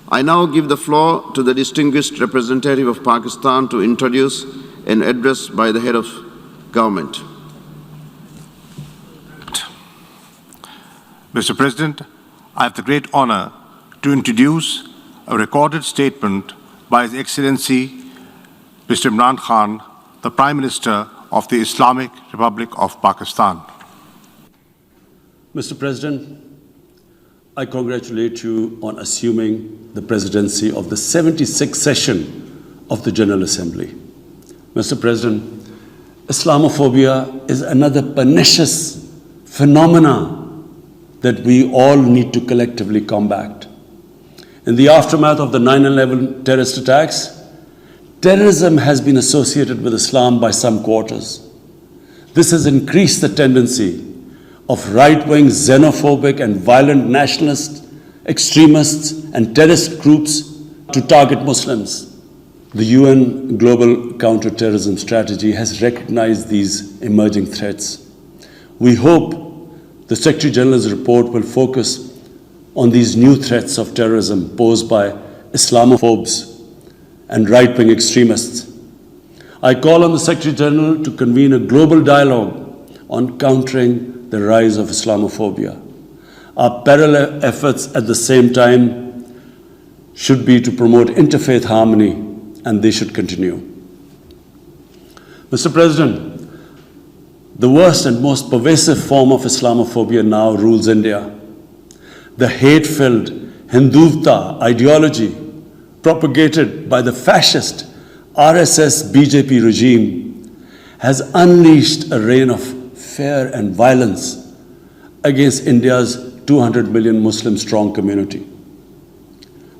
I now give the floor to the distinguished representative of Pakistan to introduce an address by the head of government. Mr. President, I have the great honor to introduce a recorded statement by His Excellency Mr. Imran Khan, the Prime Minister of the Islamic Republic of Pakistan. Mr. President, I congratulate you on assuming the presidency of the 76th session of the General Assembly. Mr. President, Islamophobia is another pernicious phenomenon that we all need to collectively combat. In the aftermath of the 9/11 terrorist attacks, terrorism has been associated with Islam by some quarters. This has increased the tendency of right-wing, xenophobic and violent nationalists, extremists and terrorist groups to target Muslims. The UN Global Counter-Terrorism Strategy has recognized these emerging threats. We hope the Secretary General's report will focus on these new threats of terrorism posed by Islamophobes and right-wing extremists. I call on the Secretary General to convene a global dialogue on countering the rise of Islamophobia. Our parallel efforts at the same time should be to promote interfaith harmony, and they should continue. Mr. President, the worst and most pervasive form of Islamophobia now rules India. The hate-filled Hindutva ideology propagated by the fascist RSS BJP regime has unleashed a reign of fear and violence against India's 200 million Muslim strong community.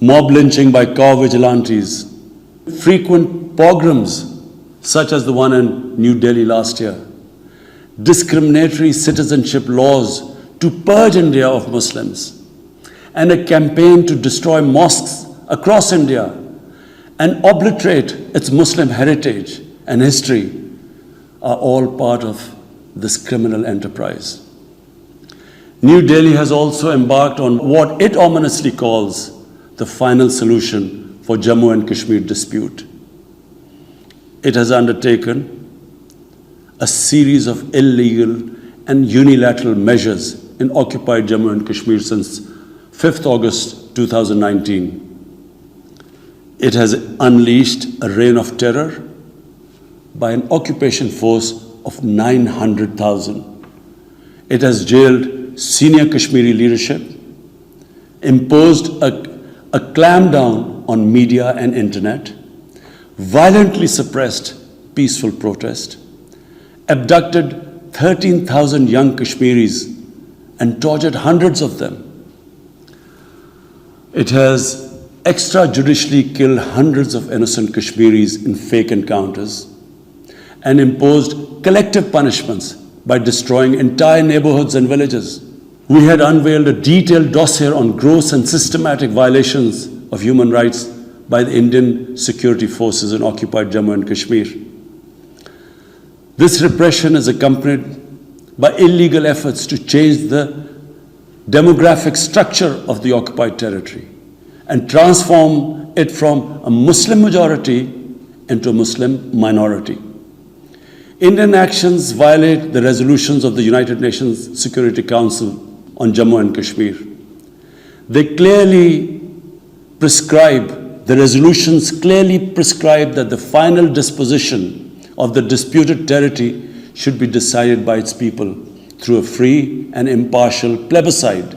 Mob lynching by cow vigilantes, frequent pogroms such as the one in New Delhi last year, discriminatory citizenship laws to purge India of Muslims, and a campaign to destroy mosques across India and obliterate its Muslim heritage and history are all part of this criminal enterprise. New Delhi has also embarked on what it ominously calls the final solution for Jammu and Kashmir dispute. It has undertaken a series of illegal and unilateral measures in occupied Jammu and Kashmir since 5th August 2019. It has unleashed a reign of terror by an occupation force of 900,000. It has jailed senior Kashmiri leadership, imposed a clampdown on media and internet, violently suppressed peaceful protest, abducted 13,000 young Kashmiris and tortured hundreds of them. It has extrajudicially killed hundreds of innocent Kashmiris in fake encounters and imposed collective punishments by destroying entire neighborhoods and villages. We had unveiled a detailed dossier on gross and systematic violations of human rights by the Indian security forces in occupied Jammu and Kashmir. This repression is accompanied by illegal efforts to change the demographic structure of the occupied territory and transform it from a Muslim majority into a Muslim minority. Indian actions violate the resolutions of the United Nations Security Council on Jammu and Kashmir. The resolutions clearly prescribe that the final disposition of the disputed territory should be decided by its people through a free and impartial plebiscite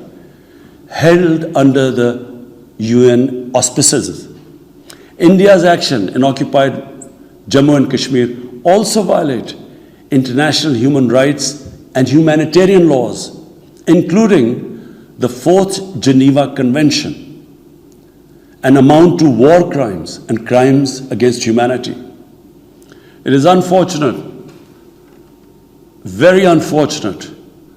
held under the UN auspices. India's action in occupied Jammu and Kashmir also violate international human rights and humanitarian laws, including the 4th Geneva Convention, and amount to war crimes and crimes against humanity. It is unfortunate, very unfortunate,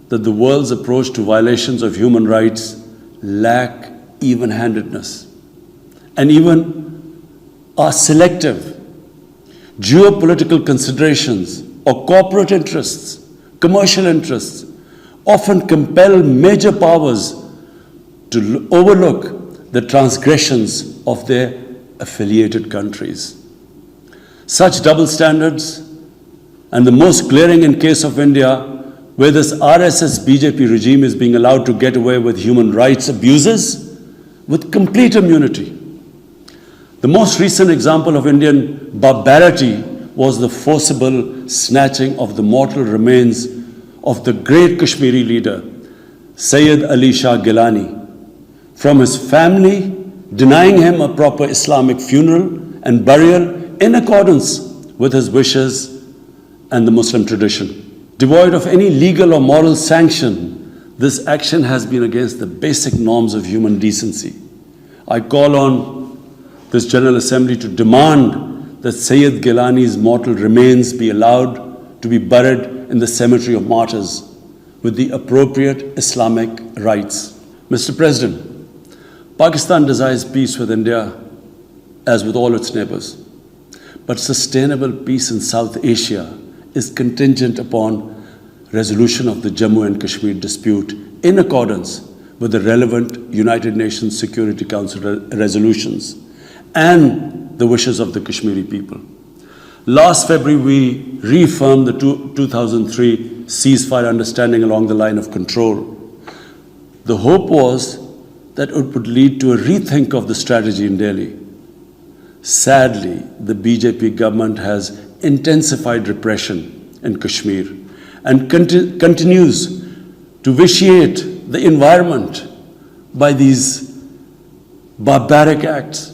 that the world's approach to violations of human rights lack even-handedness and even are selective. Geopolitical considerations or corporate interests, commercial interests, often compel major powers to overlook the transgressions of their affiliated countries. Such double standards, and the most glaring in case of India, where this RSS BJP regime is being allowed to get away with human rights abuses with complete immunity. The most recent example of Indian barbarity was the forcible snatching of the mortal remains of the great Kashmiri leader, Sayyid Ali Shah Gilani, from his family, denying him a proper Islamic funeral and burial in accordance with his wishes and the Muslim tradition. Devoid of any legal or moral sanction, this action has been against the basic norms of human decency. I call on this General Assembly to demand that Sayyid Gilani's mortal remains be allowed to be buried in the cemetery of martyrs with the appropriate Islamic rites. Mr. President, Pakistan desires peace with India as with all its neighbors. But sustainable peace in South Asia is contingent upon resolution of the Jammu and Kashmir dispute in accordance with the relevant United Nations Security Council resolutions and the wishes of the Kashmiri people. Last February, we reaffirmed the 2003 ceasefire understanding along the line of control. The hope was that it would lead to a rethink of the strategy in Delhi. Sadly, the BJP government has intensified repression in Kashmir and continues to vitiate the environment by these barbaric acts.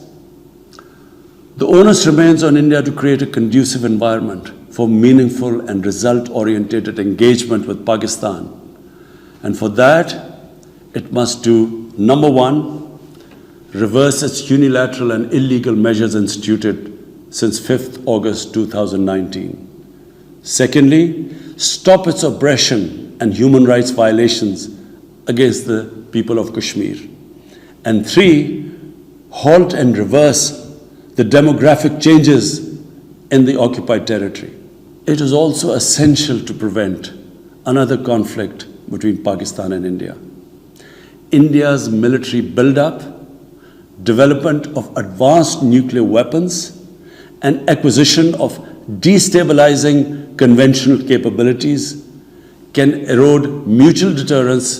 The onus remains on India to create a conducive environment for meaningful and result-oriented engagement with Pakistan. And for that, it must do, number one, reverse its unilateral and illegal measures instituted since 5th August 2019. Secondly, stop its oppression and human rights violations against the people of Kashmir. And three, halt and reverse the demographic changes in the occupied territory. It is also essential to prevent another conflict between Pakistan and India. India's military buildup, development of advanced nuclear weapons, and acquisition of destabilizing conventional capabilities can erode mutual deterrence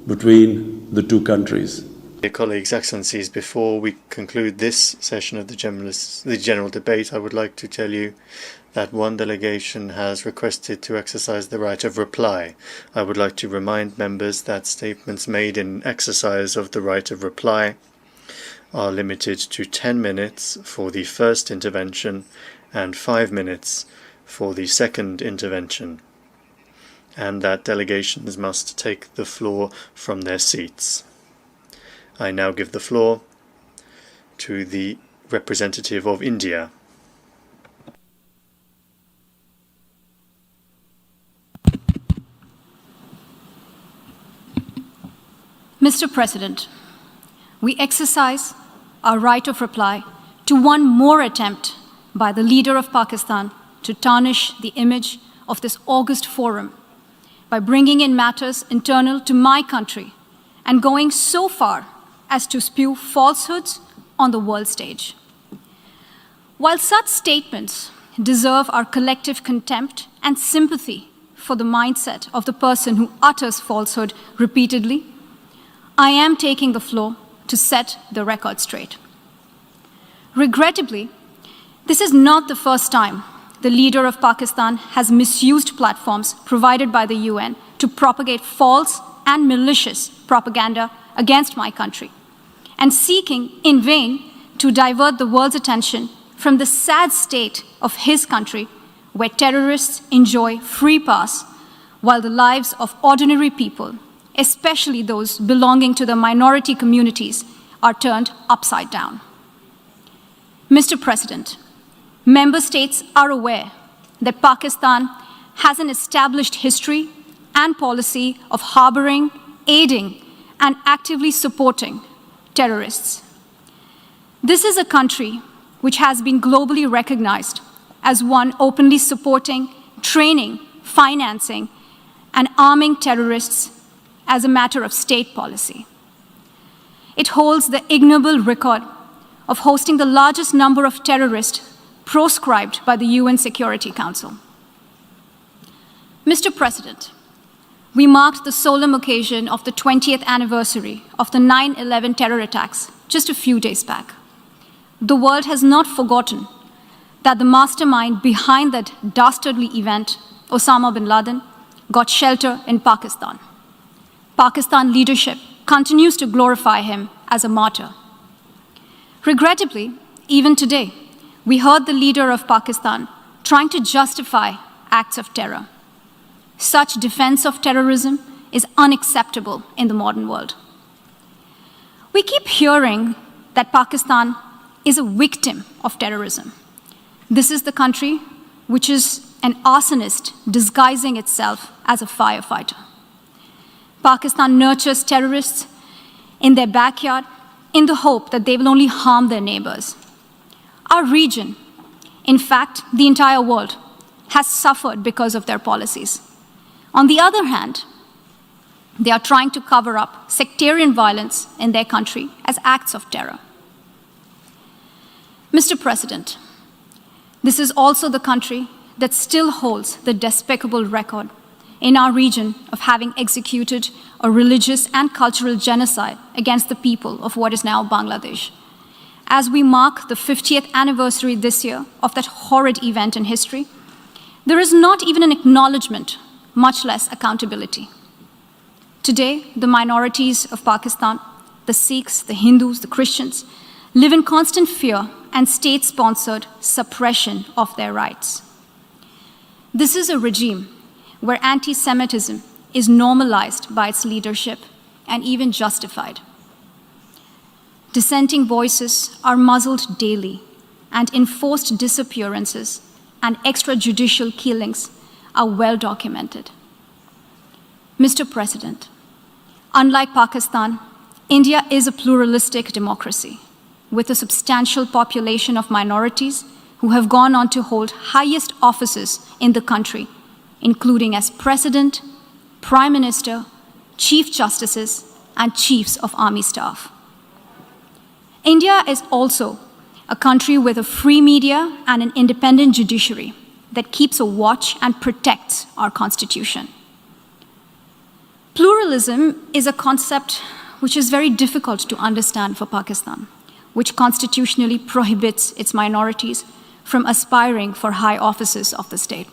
between the two countries. Dear colleagues, excellencies, before we conclude this session of the general debate, I would like to tell you that one delegation has requested to exercise the right of reply. I would like to remind members that statements made in exercise of the right of reply are limited to 10 minutes for the first intervention and 5 minutes for the second intervention, and that delegations must take the floor from their seats. I now give the floor to the representative of India. Mr. President, we exercise our right of reply to one more attempt by the leader of Pakistan to tarnish the image of this August forum by bringing in matters internal to my country and going so far as to spew falsehoods on the world stage. While such statements deserve our collective contempt and sympathy for the mindset of the person who utters falsehood repeatedly, I am taking the floor to set the record straight. Regrettably, this is not the first time the leader of Pakistan has misused platforms provided by the UN to propagate false and malicious propaganda against my country, and seeking in vain to divert the world's attention from the sad state of his country, where terrorists enjoy free pass while the lives of ordinary people, especially those belonging to the minority communities, are turned upside down. Mr. President, member states are aware that Pakistan has an established history and policy of harboring, aiding, and actively supporting terrorists. This is a country which has been globally recognized as one openly supporting, training, financing, and arming terrorists as a matter of state policy. it holds the ignoble record of hosting the largest number of terrorists proscribed by the UN Security Council. Mr. President, we marked the solemn occasion of the 20th anniversary of the 9/11 terror attacks just a few days back. The world has not forgotten that the mastermind behind that dastardly event, Osama bin Laden, got shelter in Pakistan. Pakistan leadership continues to glorify him as a martyr. Regrettably, even today, we heard the leader of Pakistan trying to justify acts of terror. Such defense of terrorism is unacceptable in the modern world. We keep hearing that Pakistan is a victim of terrorism. This is the country which is an arsonist disguising itself as a firefighter. Pakistan nurtures terrorists in their backyard in the hope that they will only harm their neighbors. Our region, in fact, the entire world, has suffered because of their policies. On the other hand, they are trying to cover up sectarian violence in their country as acts of terror. Mr. President, this is also the country that still holds the despicable record in our region of having executed a religious and cultural genocide against the people of what is now Bangladesh. As we mark the 50th anniversary this year of that horrid event in history, there is not even an acknowledgement, much less accountability. Today, the minorities of Pakistan, the Sikhs, the Hindus, the Christians, live in constant fear and state-sponsored suppression of their rights. This is a regime where anti-Semitism is normalized by its leadership and even justified. Dissenting voices are muzzled daily, and enforced disappearances and extrajudicial killings are well documented. Mr. President, unlike Pakistan, India is a pluralistic democracy with a substantial population of minorities who have gone on to hold highest offices in the country, including as President, Prime Minister, Chief Justices, and Chiefs of Army Staff. India is also a country with a free media and an independent judiciary that keeps a watch and protects our Constitution. Pluralism is a concept which is very difficult to understand for Pakistan, which constitutionally prohibits its minorities from aspiring for high offices of the state.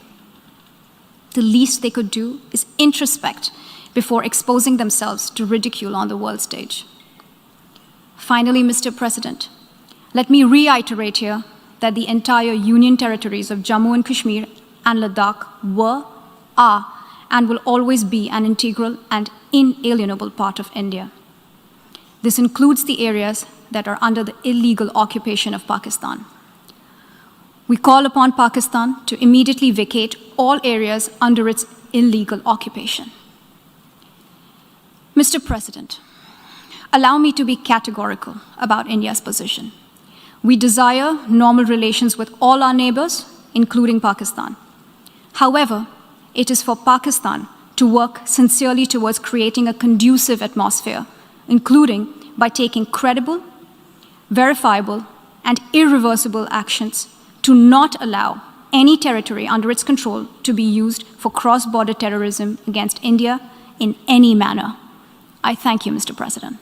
The least they could do is introspect before exposing themselves to ridicule on the world stage. Finally, Mr. President, let me reiterate here that the entire Union territories of Jammu and Kashmir and Ladakh were, are, and will always be an integral and inalienable part of India. This includes the areas that are under the illegal occupation of Pakistan. We call upon Pakistan to immediately vacate all areas under its illegal occupation. Mr. President, allow me to be categorical about India's position. We desire normal relations with all our neighbors, including Pakistan. However, it is for Pakistan to work sincerely towards creating a conducive atmosphere, including by taking credible, verifiable, and irreversible actions to not allow any territory under its control to be used for cross-border terrorism against India in any manner. I thank you, Mr. President.